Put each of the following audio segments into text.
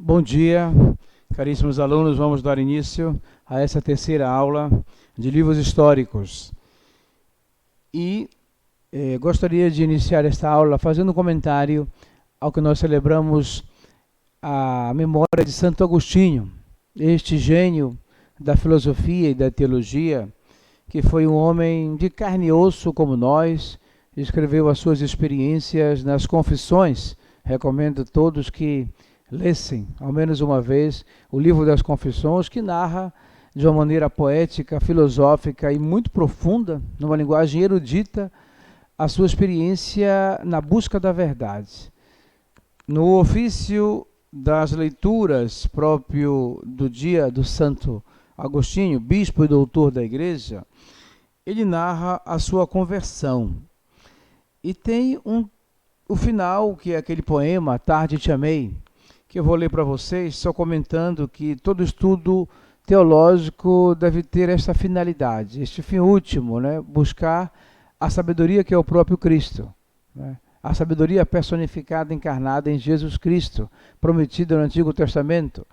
Bom dia, caríssimos alunos. Vamos dar início a essa terceira aula de livros históricos. E gostaria de iniciar esta aula fazendo um comentário ao que nós celebramos a memória de Santo Agostinho, este gênio da filosofia e da teologia, que foi um homem de carne e osso como nós, escreveu as suas experiências nas Confissões. Recomendo a todos que lessem, ao menos uma vez, o livro das Confissões, que narra de uma maneira poética, filosófica e muito profunda, numa linguagem erudita, a sua experiência na busca da verdade. No ofício das leituras próprio do dia do Santo Agostinho, bispo e doutor da Igreja, ele narra a sua conversão. E tem o final, que é aquele poema, Tarde Te Amei, que eu vou ler para vocês, só comentando que todo estudo teológico deve ter esta finalidade, este fim último, né? Buscar a sabedoria que é o próprio Cristo, né? A sabedoria personificada, encarnada em Jesus Cristo, prometida no Antigo Testamento.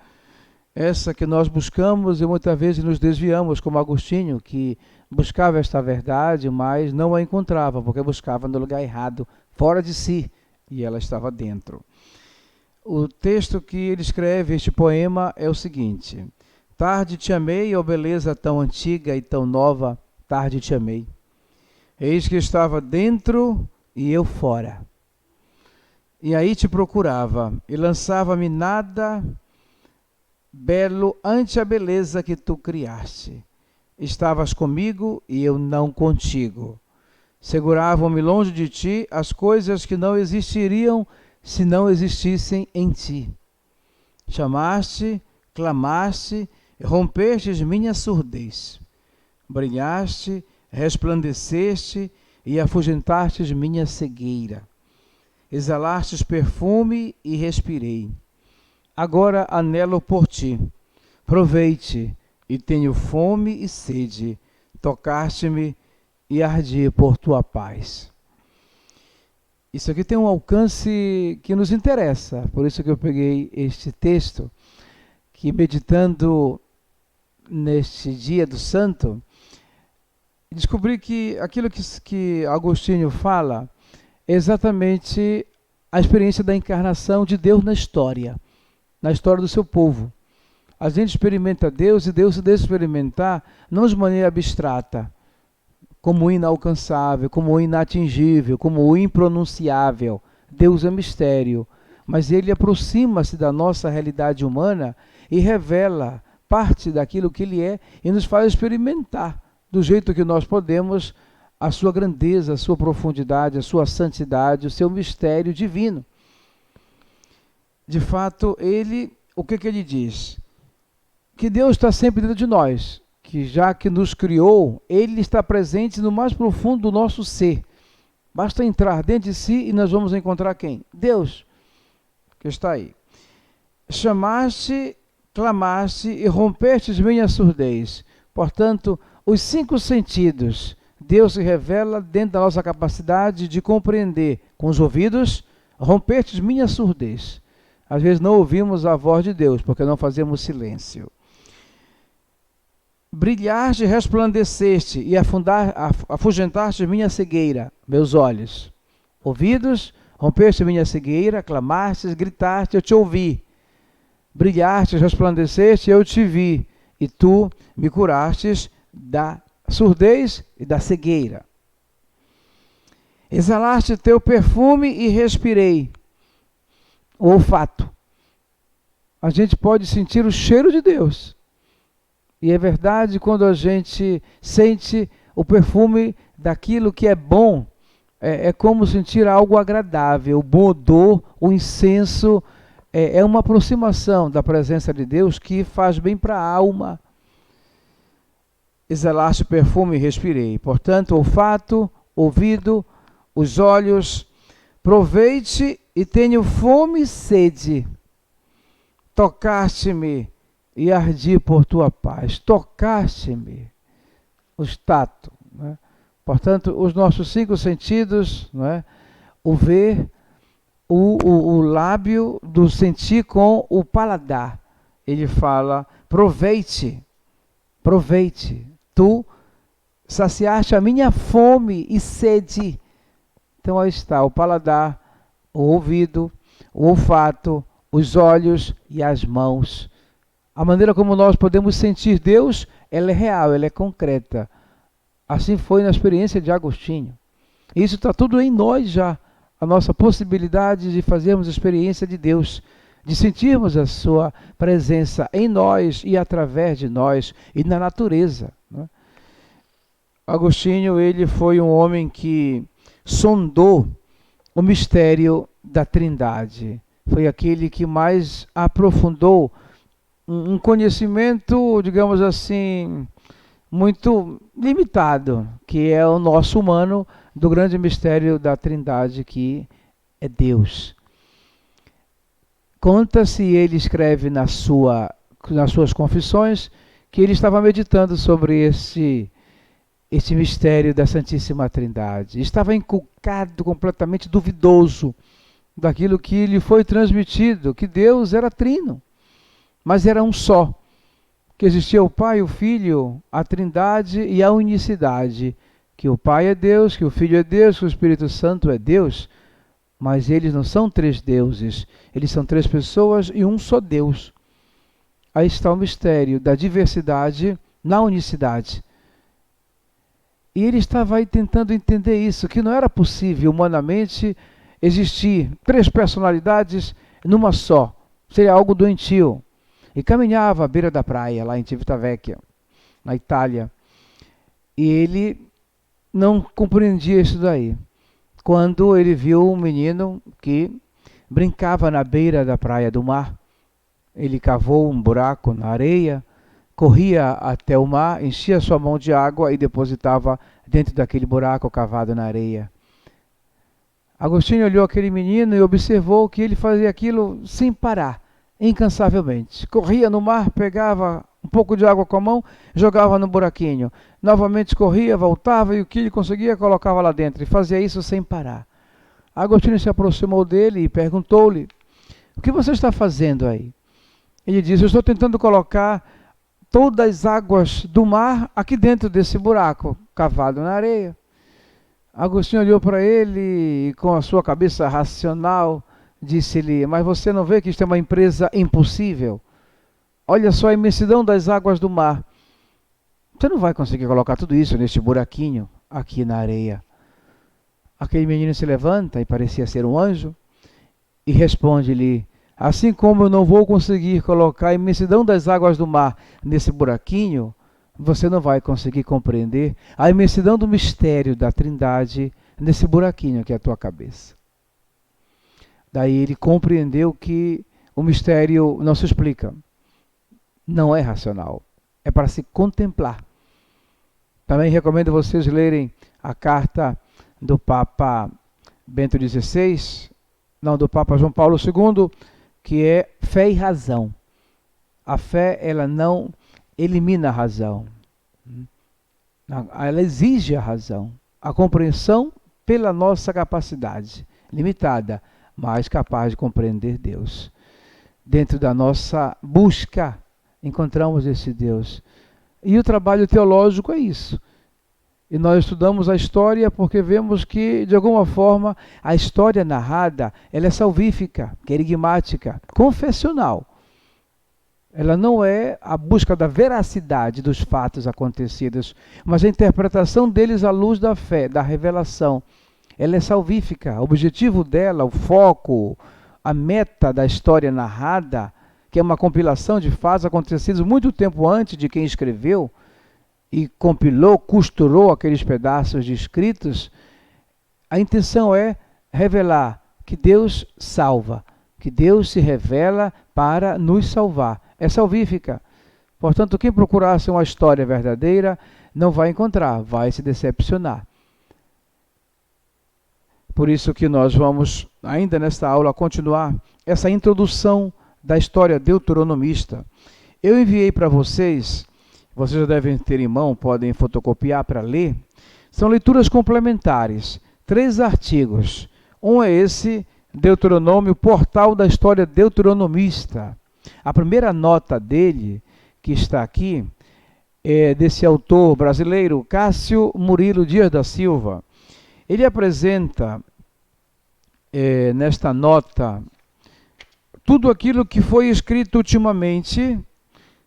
Essa que nós buscamos e muitas vezes nos desviamos, como Agostinho, que buscava esta verdade, mas não a encontrava, porque buscava no lugar errado, fora de si, e ela estava dentro. O texto que ele escreve, este poema, é o seguinte: Tarde te amei, ó beleza tão antiga e tão nova, tarde te amei. Eis que estava dentro e eu fora. E aí te procurava, e lançava-me nada belo ante a beleza que tu criaste. Estavas comigo e eu não contigo. Seguravam-me longe de ti as coisas que não existiriam se não existissem em ti. Chamaste, clamaste, rompestes minha surdez. Brilhaste, resplandeceste e afugentastes minha cegueira. Exalastes perfume e respirei. Agora anelo por ti. Provei-te e tenho fome e sede. Tocaste-me e ardi por tua paz. Isso aqui tem um alcance que nos interessa, por isso que eu peguei este texto, que meditando neste dia do santo, descobri que aquilo que Agostinho fala é exatamente a experiência da encarnação de Deus na história do seu povo. A gente experimenta Deus e Deus se deixa experimentar não de maneira abstrata, como o inalcançável, como o inatingível, como o impronunciável. Deus é mistério, mas ele aproxima-se da nossa realidade humana e revela parte daquilo que ele é e nos faz experimentar, do jeito que nós podemos, a sua grandeza, a sua profundidade, a sua santidade, o seu mistério divino. De fato, o que ele diz? Que Deus está sempre dentro de nós, que já que nos criou, ele está presente no mais profundo do nosso ser. Basta entrar dentro de si e nós vamos encontrar quem? Deus, que está aí. Chamaste, clamaste e rompestes minha surdez. Portanto, os 5 sentidos, Deus se revela dentro da nossa capacidade de compreender com os ouvidos, rompestes minha surdez. Às vezes não ouvimos a voz de Deus, porque não fazemos silêncio. Brilhaste, resplandeceste e afugentaste minha cegueira, meus olhos. Ouvidos, rompeste minha cegueira, clamastes, gritaste, eu te ouvi. Brilhaste, resplandeceste, eu te vi, e tu me curastes da surdez e da cegueira. Exalaste teu perfume e respirei. O olfato. A gente pode sentir o cheiro de Deus. E é verdade, quando a gente sente o perfume daquilo que é bom, é como sentir algo agradável. O bom odor, o incenso, é uma aproximação da presença de Deus que faz bem para a alma. Exalaste perfume e respirei. Portanto, olfato, ouvido, os olhos, provei-te e tenho fome e sede. Tocaste-me e ardi por tua paz. Tocaste-me. O tato, né? Portanto, os nossos 5 sentidos, né? O ver, o lábio do sentir com o paladar. Ele fala, proveite, tu saciaste a minha fome e sede. Então aí está, o paladar, o ouvido, o olfato, os olhos e as mãos. A maneira como nós podemos sentir Deus, ela é real, ela é concreta. Assim foi na experiência de Agostinho. Isso está tudo em nós já. A nossa possibilidade de fazermos a experiência de Deus, de sentirmos a sua presença em nós e através de nós e na natureza. Né? Agostinho, ele foi um homem que sondou o mistério da Trindade. Foi aquele que mais aprofundou um conhecimento, digamos assim, muito limitado, que é o nosso humano, do grande mistério da Trindade, que é Deus. Conta-se, ele escreve nas suas confissões, que ele estava meditando sobre esse mistério da Santíssima Trindade. Estava inculcado, completamente duvidoso daquilo que lhe foi transmitido, que Deus era trino, mas era um só, que existia o Pai, o Filho, a Trindade e a unicidade, que o Pai é Deus, que o Filho é Deus, que o Espírito Santo é Deus, mas eles não são três deuses, eles são três pessoas e um só Deus. Aí está o mistério da diversidade na unicidade. E ele estava aí tentando entender isso, que não era possível humanamente existir três personalidades numa só, seria algo doentio. E caminhava à beira da praia, lá em Civitavecchia, na Itália. E ele não compreendia isso daí. Quando ele viu um menino que brincava na beira da praia do mar, ele cavou um buraco na areia, corria até o mar, enchia sua mão de água e depositava dentro daquele buraco cavado na areia. Agostinho olhou aquele menino e observou que ele fazia aquilo sem parar, incansavelmente. Corria no mar, pegava um pouco de água com a mão, jogava no buraquinho. Novamente corria, voltava e o que ele conseguia colocava lá dentro. E fazia isso sem parar. Agostinho se aproximou dele e perguntou-lhe, o que você está fazendo aí? Ele disse, eu estou tentando colocar todas as águas do mar aqui dentro desse buraco, cavado na areia. Agostinho olhou para ele e com a sua cabeça racional, disse-lhe, mas você não vê que isto é uma empresa impossível? Olha só a imensidão das águas do mar. Você não vai conseguir colocar tudo isso neste buraquinho aqui na areia. Aquele menino se levanta, e parecia ser um anjo, e responde-lhe, assim como eu não vou conseguir colocar a imensidão das águas do mar nesse buraquinho, você não vai conseguir compreender a imensidão do mistério da Trindade nesse buraquinho que é a tua cabeça. Daí ele compreendeu que o mistério não se explica, não é racional, é para se contemplar. Também recomendo vocês lerem a carta do Papa Bento XVI, não, do Papa João Paulo II, que é Fé e Razão. A fé, ela não elimina a razão. Ela exige a razão, a compreensão pela nossa capacidade, limitada, mas capaz de compreender Deus. Dentro da nossa busca, encontramos esse Deus. E o trabalho teológico é isso. E nós estudamos a história porque vemos que, de alguma forma, a história narrada, ela é salvífica, querigmática, confessional. Ela não é a busca da veracidade dos fatos acontecidos, mas a interpretação deles à luz da fé, da revelação. Ela é salvífica. O objetivo dela, o foco, a meta da história narrada, que é uma compilação de fatos acontecidos muito tempo antes de quem escreveu, e compilou, costurou aqueles pedaços de escritos, a intenção é revelar que Deus salva, que Deus se revela para nos salvar. É salvífica. Portanto, quem procurasse uma história verdadeira não vai encontrar, vai se decepcionar. Por isso que nós vamos, ainda nesta aula, continuar essa introdução da história deuteronomista. Eu enviei para vocês já devem ter em mão, podem fotocopiar para ler, são leituras complementares, 3 artigos. Um é esse Deuteronômio, portal da história deuteronomista. A primeira nota dele, que está aqui, é desse autor brasileiro, Cássio Murilo Dias da Silva. Ele apresenta, nesta nota, tudo aquilo que foi escrito ultimamente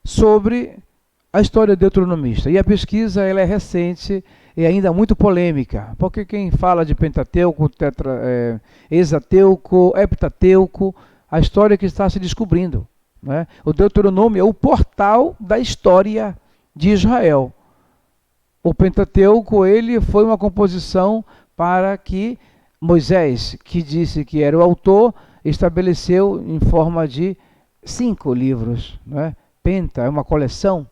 sobre a história deuteronomista. E a pesquisa ela é recente e ainda muito polêmica, porque quem fala de Pentateuco, Hexateuco, Heptateuco, a história que está se descobrindo, né? O Deuteronômio é o portal da história de Israel. O Pentateuco ele foi uma composição para que Moisés, que disse que era o autor, estabeleceu em forma de 5 livros, né? Penta é uma coleção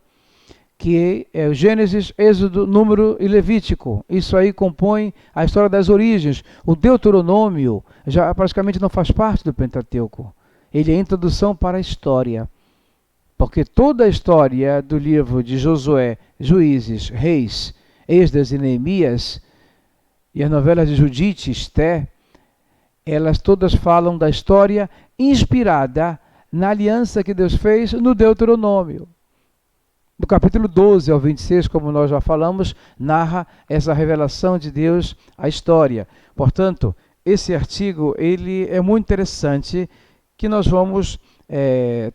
que é o Gênesis, Êxodo, Número e Levítico. Isso aí compõe a história das origens. O Deuteronômio já praticamente não faz parte do Pentateuco. Ele é a introdução para a história. Porque toda a história do livro de Josué, Juízes, Reis, Esdras e Neemias, e as novelas de Judite, Esté, elas todas falam da história inspirada na aliança que Deus fez no Deuteronômio. Do capítulo 12 ao 26, como nós já falamos, narra essa revelação de Deus à história. Portanto, esse artigo ele é muito interessante, que nós vamos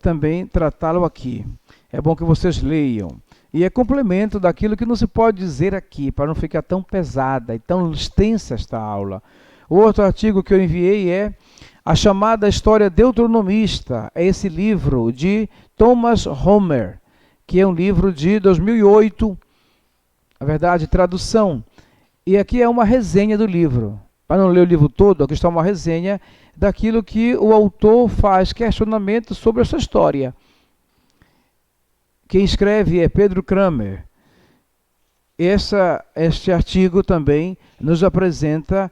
também tratá-lo aqui. É bom que vocês leiam. E é complemento daquilo que não se pode dizer aqui, para não ficar tão pesada e tão extensa esta aula. O outro artigo que eu enviei é a chamada História Deuteronomista. É esse livro de Thomas Homer, que é um livro de 2008, na verdade, tradução. E aqui é uma resenha do livro. Para não ler o livro todo, aqui está uma resenha daquilo que o autor faz questionamento sobre essa história. Quem escreve é Pedro Kramer. Este artigo também nos apresenta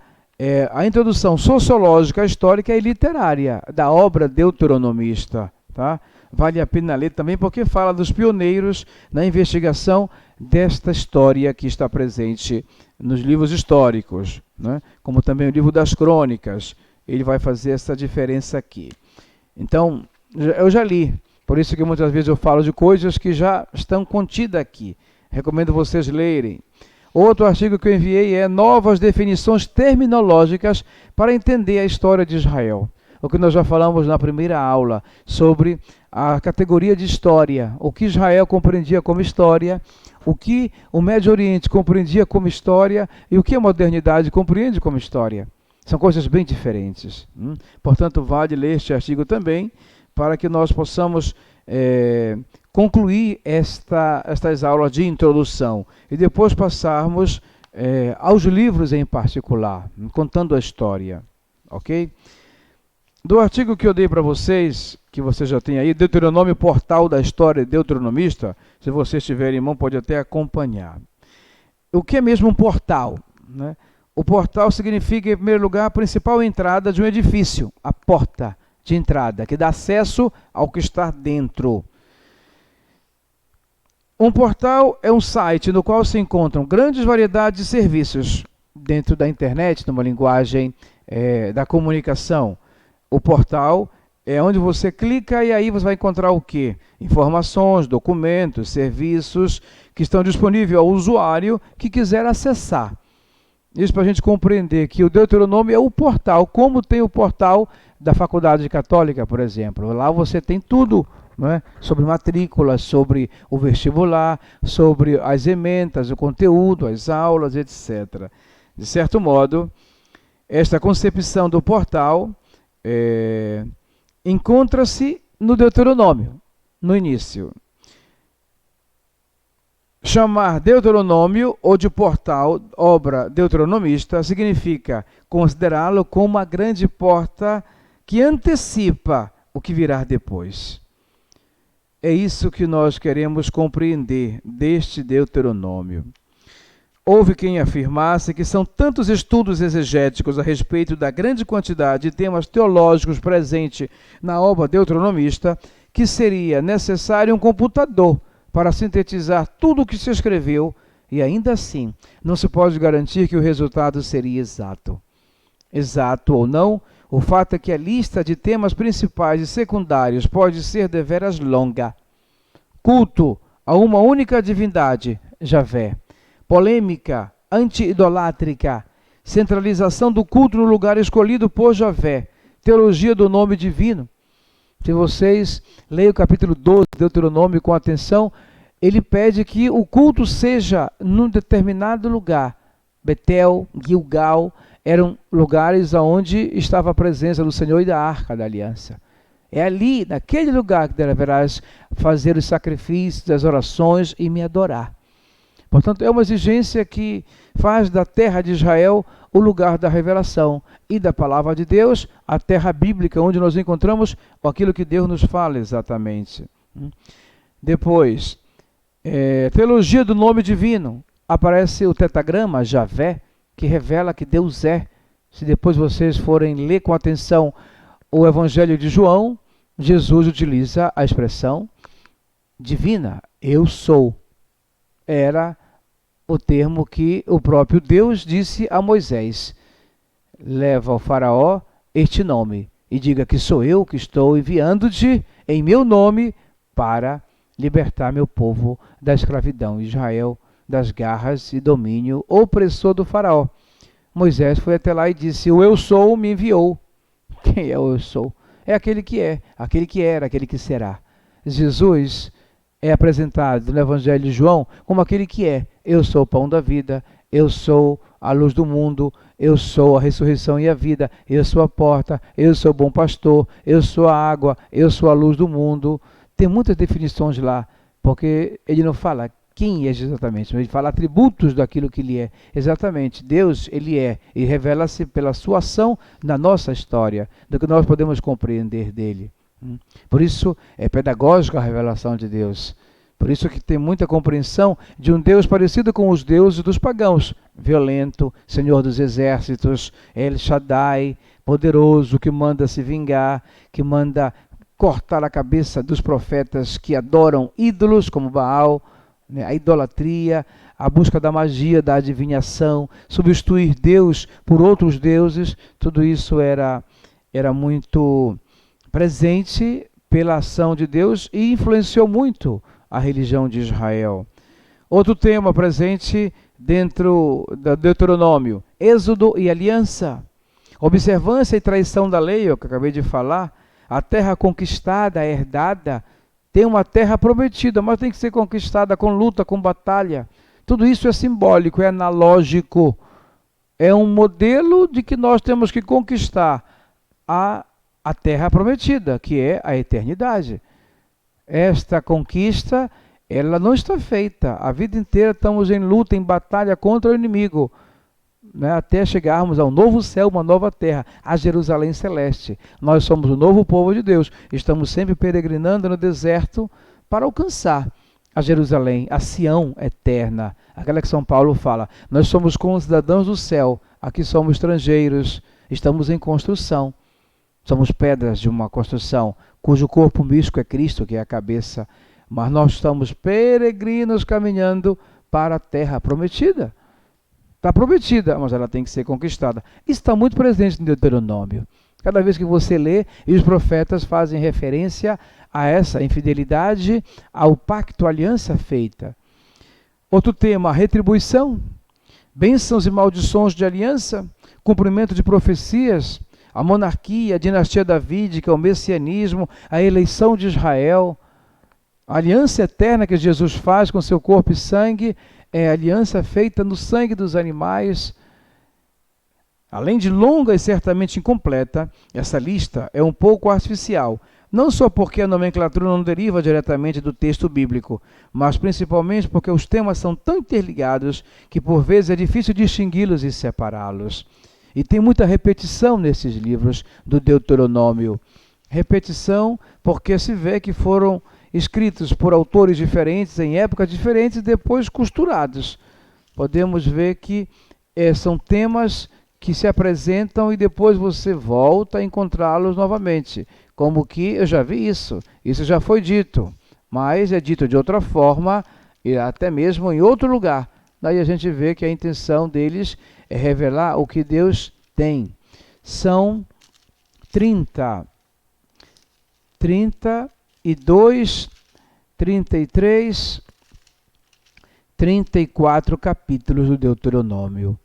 a introdução sociológica, histórica e literária da obra deuteronomista. Tá? Vale a pena ler também porque fala dos pioneiros na investigação desta história que está presente nos livros históricos, né? Como também o livro das crônicas. Ele vai fazer essa diferença aqui. Então, eu já li, por isso que muitas vezes eu falo de coisas que já estão contidas aqui. Recomendo vocês lerem. Outro artigo que eu enviei é Novas Definições Terminológicas para Entender a História de Israel. O que nós já falamos na primeira aula sobre a categoria de história, o que Israel compreendia como história, o que o Médio Oriente compreendia como história e o que a modernidade compreende como história. São coisas bem diferentes. Portanto, vale ler este artigo também, para que nós possamos concluir estas aulas de introdução e depois passarmos aos livros em particular, contando a história. Ok? Do artigo que eu dei para vocês, que você já tem aí, Deuteronômio, portal da história deuteronomista, se vocês tiverem em mão, pode até acompanhar. O que é mesmo um portal, né? O portal significa, em primeiro lugar, a principal entrada de um edifício, a porta de entrada, que dá acesso ao que está dentro. Um portal é um site no qual se encontram grandes variedades de serviços dentro da internet, numa linguagem da comunicação. O portal é onde você clica e aí você vai encontrar o quê? Informações, documentos, serviços que estão disponíveis ao usuário que quiser acessar. Isso para a gente compreender que o Deuteronômio é o portal, como tem o portal da Faculdade Católica, por exemplo. Lá você tem tudo, né, sobre matrícula, sobre o vestibular, sobre as ementas, o conteúdo, as aulas, etc. De certo modo, esta concepção do portal encontra-se no Deuteronômio, no início. Chamar Deuteronômio ou de portal, obra deuteronomista, significa considerá-lo como uma grande porta que antecipa o que virá depois. É isso que nós queremos compreender deste Deuteronômio. Houve quem afirmasse que são tantos estudos exegéticos a respeito da grande quantidade de temas teológicos presentes na obra deuteronomista que seria necessário um computador para sintetizar tudo o que se escreveu e ainda assim não se pode garantir que o resultado seria exato. Exato ou não, O fato é que a lista de temas principais e secundários pode ser deveras longa. Culto a uma única divindade, Javé. Polêmica anti-idolátrica. Centralização do culto no lugar escolhido por Javé. Teologia do nome divino. Se vocês leem o capítulo 12 de Deuteronômio com atenção, ele pede que o culto seja num determinado lugar. Betel, Gilgal, eram lugares onde estava a presença do Senhor e da Arca da Aliança. É ali, naquele lugar, que deverás fazer os sacrifícios, as orações e me adorar. Portanto, é uma exigência que faz da terra de Israel o lugar da revelação e da palavra de Deus, a terra bíblica, onde nós encontramos aquilo que Deus nos fala exatamente. Depois, teologia do nome divino. Aparece o tetagrama, Javé, que revela que Deus é. Se depois vocês forem ler com atenção o Evangelho de João, Jesus utiliza a expressão divina, eu sou. Era o termo que o próprio Deus disse a Moisés. Leva ao faraó este nome e diga que sou eu que estou enviando-te em meu nome para libertar meu povo da escravidão, Israel, das garras e domínio opressor do faraó. Moisés foi até lá e disse, o eu sou me enviou. Quem é o eu sou? É aquele que é, aquele que era, aquele que será. Jesus é apresentado no Evangelho de João como aquele que é. Eu sou o pão da vida, eu sou a luz do mundo, eu sou a ressurreição e a vida, eu sou a porta, eu sou o bom pastor, eu sou a água, eu sou a luz do mundo. Tem muitas definições lá, porque ele não fala quem é exatamente, mas ele fala atributos daquilo que ele é. Exatamente, Deus, ele é, e revela-se pela sua ação na nossa história, do que nós podemos compreender dele. Por isso é pedagógica a revelação de Deus. Por isso que tem muita compreensão de um Deus parecido com os deuses dos pagãos. Violento, Senhor dos exércitos, El Shaddai, poderoso, que manda se vingar, que manda cortar a cabeça dos profetas que adoram ídolos como Baal, né? A idolatria, a busca da magia, da adivinhação, substituir Deus por outros deuses, tudo isso era muito presente pela ação de Deus e influenciou muito a religião de Israel. Outro tema presente dentro do Deuteronômio, Êxodo e aliança. Observância e traição da lei, o que eu acabei de falar. A terra conquistada, herdada, tem uma terra prometida, mas tem que ser conquistada com luta, com batalha. Tudo isso é simbólico, é analógico. É um modelo de que nós temos que conquistar a terra prometida, que é a eternidade. Esta conquista, ela não está feita. A vida inteira estamos em luta, em batalha contra o inimigo, né, até chegarmos ao novo céu, uma nova terra, a Jerusalém celeste. Nós somos o novo povo de Deus. Estamos sempre peregrinando no deserto para alcançar a Jerusalém, a Sião eterna. Aquela que São Paulo fala, nós somos concidadãos do céu, aqui somos estrangeiros, estamos em construção. Somos pedras de uma construção, cujo corpo místico é Cristo, que é a cabeça. Mas nós estamos peregrinos caminhando para a terra prometida. Está prometida, mas ela tem que ser conquistada. Isso está muito presente no Deuteronômio. Cada vez que você lê, e os profetas fazem referência a essa infidelidade, ao pacto, à aliança feita. Outro tema, retribuição, bênçãos e maldições de aliança, cumprimento de profecias, a monarquia, a dinastia davídica, o messianismo, a eleição de Israel, a aliança eterna que Jesus faz com seu corpo e sangue, é a aliança feita no sangue dos animais. Além de longa e certamente incompleta, essa lista é um pouco artificial, não só porque a nomenclatura não deriva diretamente do texto bíblico, mas principalmente porque os temas são tão interligados que por vezes é difícil distingui-los e separá-los. E tem muita repetição nesses livros do Deuteronômio. Repetição porque se vê que foram escritos por autores diferentes, em épocas diferentes e depois costurados. Podemos ver que são temas que se apresentam e depois você volta a encontrá-los novamente. Como que eu já vi isso já foi dito, mas é dito de outra forma e até mesmo em outro lugar. Daí a gente vê que a intenção deles é revelar o que Deus tem. São 30, 32, 33, 34 capítulos do Deuteronômio.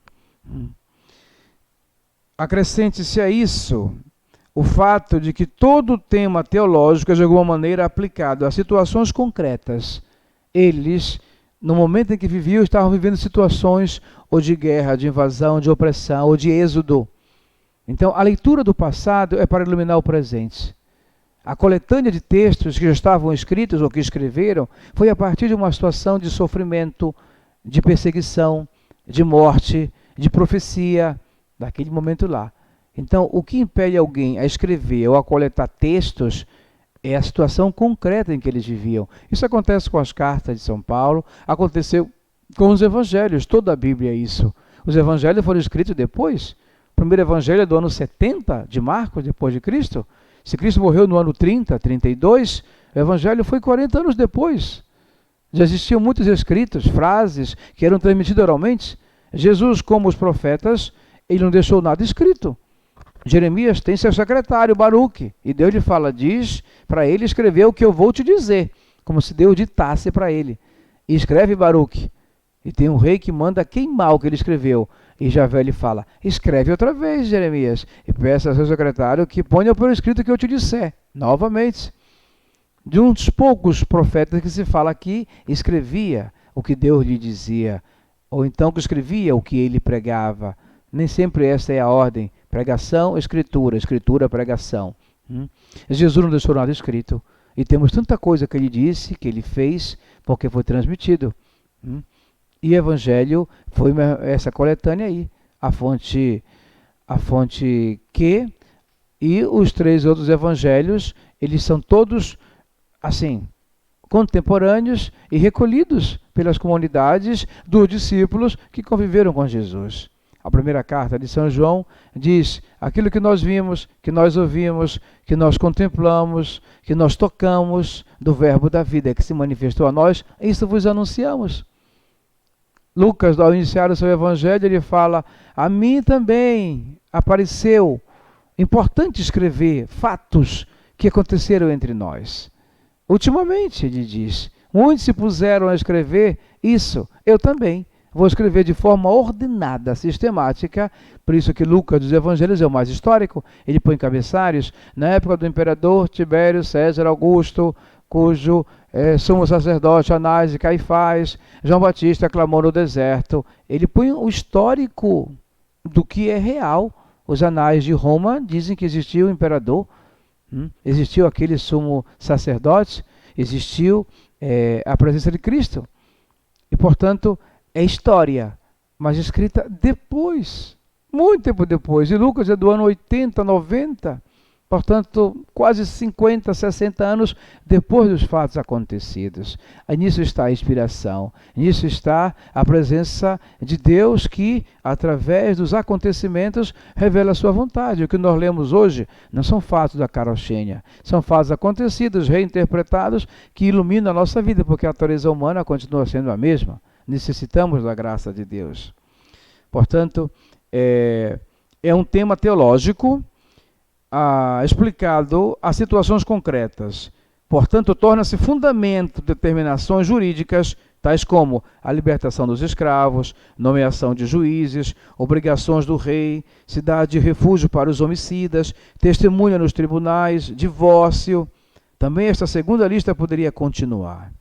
Acrescente-se a isso o fato de que todo o tema teológico é de alguma maneira aplicado a situações concretas. Eles, no momento em que viviam, estavam vivendo situações ou de guerra, de invasão, de opressão ou de êxodo. Então, a leitura do passado é para iluminar o presente. A coletânea de textos que já estavam escritos ou que escreveram foi a partir de uma situação de sofrimento, de perseguição, de morte, de profecia, daquele momento lá. Então, o que impede alguém a escrever ou a coletar textos é a situação concreta em que eles viviam. Isso acontece com as cartas de São Paulo, aconteceu com os evangelhos, toda a Bíblia é isso. Os evangelhos foram escritos depois. O primeiro evangelho é do ano 70 de Marcos, depois de Cristo. Se Cristo morreu no ano 30, 32, o evangelho foi 40 anos depois. Já existiam muitos escritos, frases que eram transmitidas oralmente. Jesus, como os profetas, ele não deixou nada escrito. Jeremias tem seu secretário, Baruque, e Deus lhe fala, diz para ele escrever o que eu vou te dizer, como se Deus ditasse para ele. E escreve Baruque. E tem um rei que manda queimar o que ele escreveu. E Javé lhe fala, escreve outra vez, Jeremias, e peça ao seu secretário que ponha por escrito o que eu te disser. Novamente. De uns poucos profetas que se fala aqui, escrevia o que Deus lhe dizia, ou então que escrevia o que ele pregava. Nem sempre essa é a ordem. Pregação, escritura, escritura, pregação. Jesus não deixou nada escrito. E temos tanta coisa que ele disse, que ele fez, porque foi transmitido. E o Evangelho foi essa coletânea aí. A fonte Q e os 3 outros Evangelhos, eles são todos, assim, contemporâneos e recolhidos pelas comunidades dos discípulos que conviveram com Jesus. A primeira carta de São João diz, aquilo que nós vimos, que nós ouvimos, que nós contemplamos, que nós tocamos do verbo da vida que se manifestou a nós, isso vos anunciamos. Lucas, ao iniciar o seu evangelho, ele fala, a mim também apareceu, importante escrever fatos que aconteceram entre nós. Ultimamente, ele diz, muitos se puseram a escrever isso, eu também. Vou escrever de forma ordenada, sistemática, por isso que Lucas dos Evangelhos é o mais histórico. Ele põe cabeçários na época do imperador Tibério César Augusto, cujo sumo sacerdote Anás e Caifás, João Batista clamou no deserto. Ele põe o histórico do que é real. Os anais de Roma dizem que existiu o imperador, existiu aquele sumo sacerdote, existiu a presença de Cristo. E, portanto, é história, mas escrita depois, muito tempo depois. E Lucas é do ano 80, 90, portanto, quase 50, 60 anos depois dos fatos acontecidos. Nisso está a inspiração, nisso está a presença de Deus que, através dos acontecimentos, revela a sua vontade. O que nós lemos hoje não são fatos da carochinha, são fatos acontecidos, reinterpretados, que iluminam a nossa vida, porque a natureza humana continua sendo a mesma. Necessitamos da graça de Deus. Portanto, é um tema teológico explicado a situações concretas. Portanto, torna-se fundamento de determinações jurídicas, tais como a libertação dos escravos, nomeação de juízes, obrigações do rei, cidade de refúgio para os homicidas, testemunha nos tribunais, divórcio. Também esta segunda lista poderia continuar.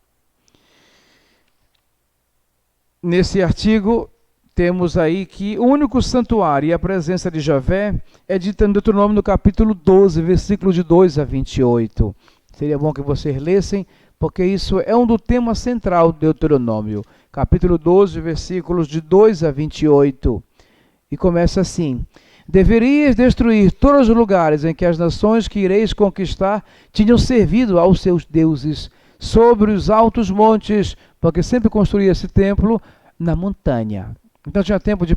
Nesse artigo, temos aí que o único santuário e a presença de Javé é dita no Deuteronômio no capítulo 12, versículos de 2 a 28. Seria bom que vocês lessem, porque isso é um do tema central do Deuteronômio. Capítulo 12, versículos de 2 a 28. E começa assim. Deverias destruir todos os lugares em que as nações que ireis conquistar tinham servido aos seus deuses, sobre os altos montes, porque sempre construía esse templo na montanha. Então tinha templo de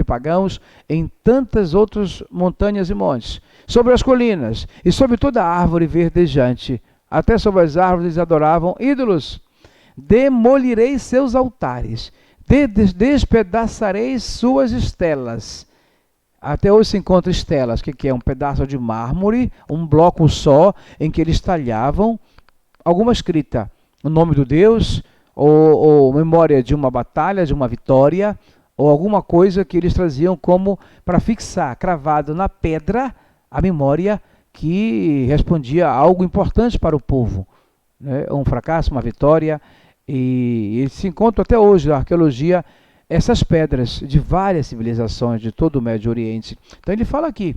pagãos em tantas outras montanhas e montes, sobre as colinas e sobre toda árvore verdejante, até sobre as árvores eles adoravam ídolos. Demolirei seus altares, despedaçarei suas estelas. Até hoje se encontra estelas, que é um pedaço de mármore, um bloco só, em que eles talhavam alguma escrita, o nome do Deus, ou memória de uma batalha, de uma vitória, ou alguma coisa que eles traziam como para fixar, cravado na pedra, a memória que respondia a algo importante para o povo, né? Um fracasso, uma vitória, e se encontra até hoje na arqueologia essas pedras de várias civilizações de todo o Médio Oriente. Então ele fala aqui,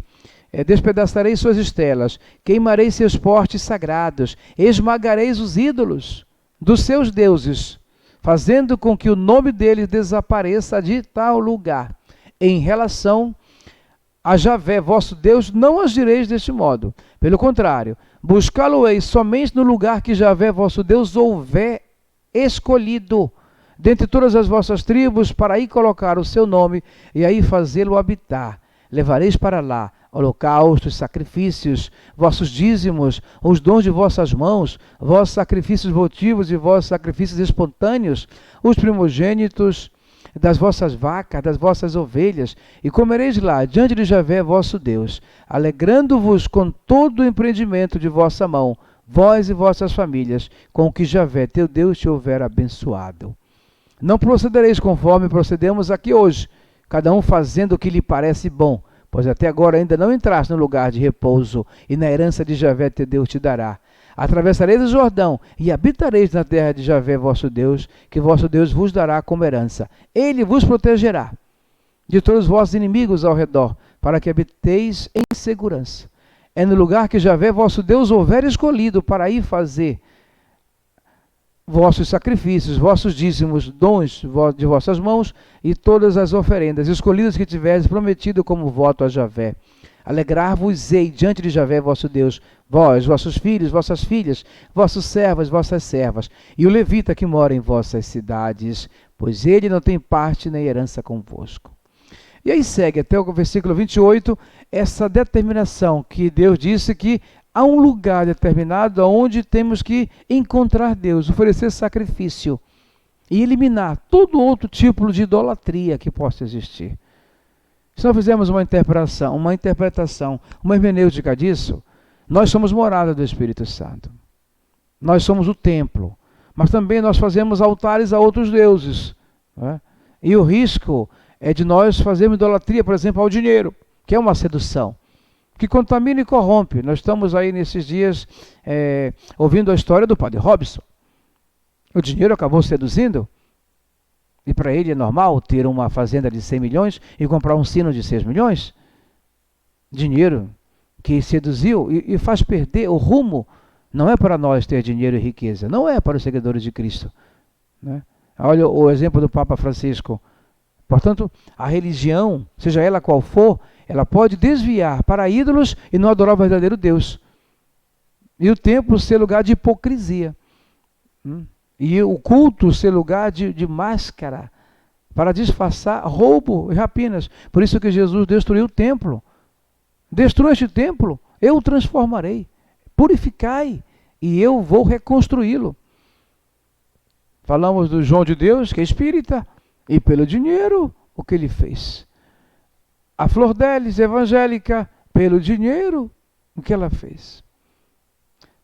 despedaçarei suas estelas, queimarei seus postes sagrados, esmagareis os ídolos dos seus deuses, fazendo com que o nome deles desapareça de tal lugar. Em relação a Javé, vosso Deus, não agireis deste modo. Pelo contrário, buscá-lo-eis somente no lugar que Javé, vosso Deus, houver escolhido, dentre todas as vossas tribos, para aí colocar o seu nome e aí fazê-lo habitar. Levareis para lá holocaustos, sacrifícios, vossos dízimos, os dons de vossas mãos, vossos sacrifícios votivos e vossos sacrifícios espontâneos, os primogênitos das vossas vacas, das vossas ovelhas, e comereis lá, diante de Javé, vosso Deus, alegrando-vos com todo o empreendimento de vossa mão, vós e vossas famílias, com o que Javé, teu Deus, te houver abençoado. Não procedereis conforme procedemos aqui hoje, cada um fazendo o que lhe parece bom, pois até agora ainda não entraste no lugar de repouso, e na herança de Javé teu Deus te dará. Atravessareis o Jordão, e habitareis na terra de Javé vosso Deus, que vosso Deus vos dará como herança. Ele vos protegerá de todos os vossos inimigos ao redor, para que habiteis em segurança. É no lugar que Javé vosso Deus houver escolhido para ir fazer vossos sacrifícios, vossos dízimos, dons de vossas mãos e todas as oferendas escolhidas que tiveres prometido como voto a Javé. Alegrar-vos-ei diante de Javé vosso Deus, vós, vossos filhos, vossas filhas, vossos servos, vossas servas, e o levita que mora em vossas cidades, pois ele não tem parte nem herança convosco. E aí segue até o versículo 28, essa determinação que Deus disse que há um lugar determinado onde temos que encontrar Deus, oferecer sacrifício e eliminar todo outro tipo de idolatria que possa existir. Se nós fizermos uma interpretação, uma hermenêutica disso, nós somos morada do Espírito Santo. Nós somos o templo, mas também nós fazemos altares a outros deuses, né? E o risco é de nós fazermos idolatria, por exemplo, ao dinheiro, que é uma sedução, que contamina e corrompe. Nós estamos aí nesses dias ouvindo a história do padre Robson. O dinheiro acabou seduzindo, e para ele é normal ter uma fazenda de 100 milhões e comprar um sino de 6 milhões? Dinheiro que seduziu e faz perder o rumo. Não é para nós ter dinheiro e riqueza, não é para os seguidores de Cristo, né? Olha o exemplo do Papa Francisco. Portanto, a religião, seja ela qual for, ela pode desviar para ídolos e não adorar o verdadeiro Deus. E o templo ser lugar de hipocrisia. E o culto ser lugar de máscara, para disfarçar roubo e rapinas. Por isso que Jesus destruiu o templo. Destrua este templo, eu o transformarei. Purificai, e eu vou reconstruí-lo. Falamos do João de Deus, que é espírita, e pelo dinheiro, o que ele fez? A Flor Delis, evangélica, pelo dinheiro, o que ela fez?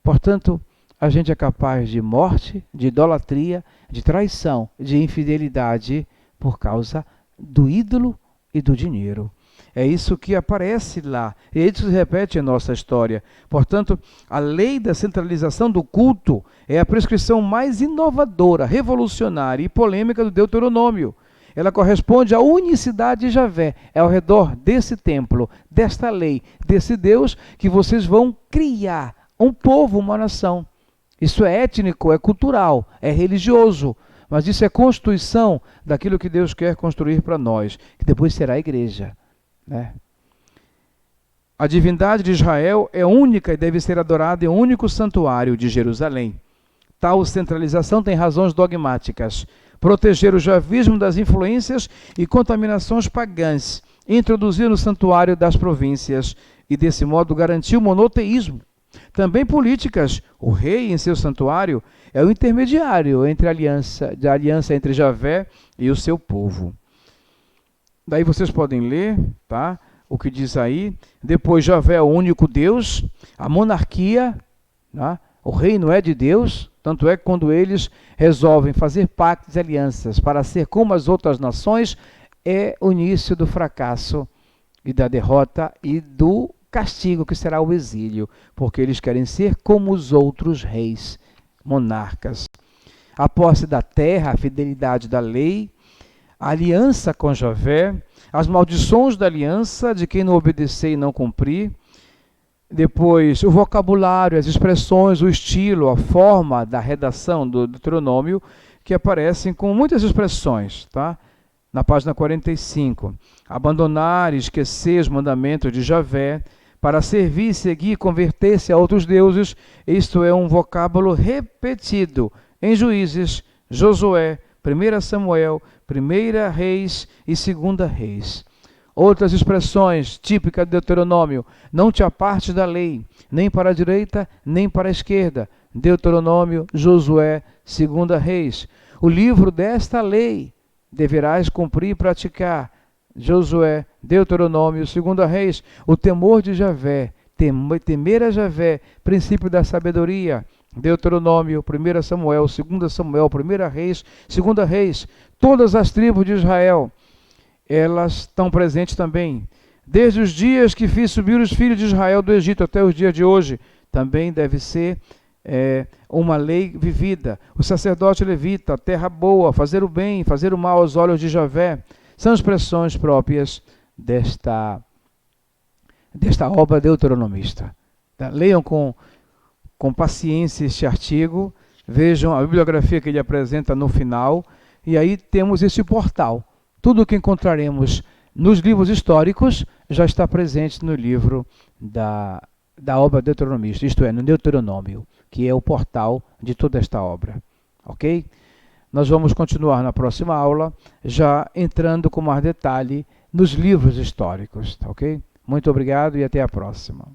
Portanto, a gente é capaz de morte, de idolatria, de traição, de infidelidade por causa do ídolo e do dinheiro. É isso que aparece lá, e é isso que se repete em nossa história. Portanto, a lei da centralização do culto é a prescrição mais inovadora, revolucionária e polêmica do Deuteronômio. Ela corresponde à unicidade de Javé. É ao redor desse templo, desta lei, desse Deus, que vocês vão criar um povo, uma nação. Isso é étnico, é cultural, é religioso, mas isso é constituição daquilo que Deus quer construir para nós, que depois será a igreja, né? A divindade de Israel é única e deve ser adorada em um único santuário de Jerusalém. Tal centralização tem razões dogmáticas. Proteger o javismo das influências e contaminações pagãs, introduzir no santuário das províncias e, desse modo, garantir o monoteísmo. Também políticas. O rei, em seu santuário, é o intermediário entre a aliança entre Javé e o seu povo. Daí vocês podem ler, tá? o que diz aí. Depois, Javé é o único Deus, a monarquia, né? O reino é de Deus, tanto é que quando eles resolvem fazer pactos e alianças para ser como as outras nações, é o início do fracasso e da derrota e do castigo que será o exílio, porque eles querem ser como os outros reis, monarcas. A posse da terra, a fidelidade da lei, a aliança com Javé, as maldições da aliança de quem não obedecer e não cumprir. Depois, o vocabulário, as expressões, o estilo, a forma da redação do Deuteronômio, que aparecem com muitas expressões, tá? Na página 45. Abandonar e esquecer os mandamentos de Javé, para servir, seguir, converter-se a outros deuses, isto é um vocábulo repetido em Juízes, Josué, 1 Samuel, 1 Reis e 2 Reis. Outras expressões típicas de Deuteronômio: não te apartes da lei, nem para a direita, nem para a esquerda. Deuteronômio, Josué, 2 Reis. O livro desta lei deverás cumprir e praticar. Josué, Deuteronômio, 2 Reis. O temor de Javé, temer a Javé, princípio da sabedoria. Deuteronômio, 1 Samuel, 2 Samuel, 1 Reis, 2 Reis. Todas as tribos de Israel, elas estão presentes também. Desde os dias que fiz subir os filhos de Israel do Egito até os dias de hoje, também deve ser uma lei vivida. O sacerdote levita, terra boa, fazer o bem, fazer o mal aos olhos de Javé, são expressões próprias desta obra deuteronomista. Tá? Leiam com paciência este artigo, vejam a bibliografia que ele apresenta no final, e aí temos esse portal. Tudo o que encontraremos nos livros históricos já está presente no livro da obra deuteronomista, isto é, no Deuteronômio, que é o portal de toda esta obra. Ok? Nós vamos continuar na próxima aula, já entrando com mais detalhe nos livros históricos. Ok? Muito obrigado e até a próxima.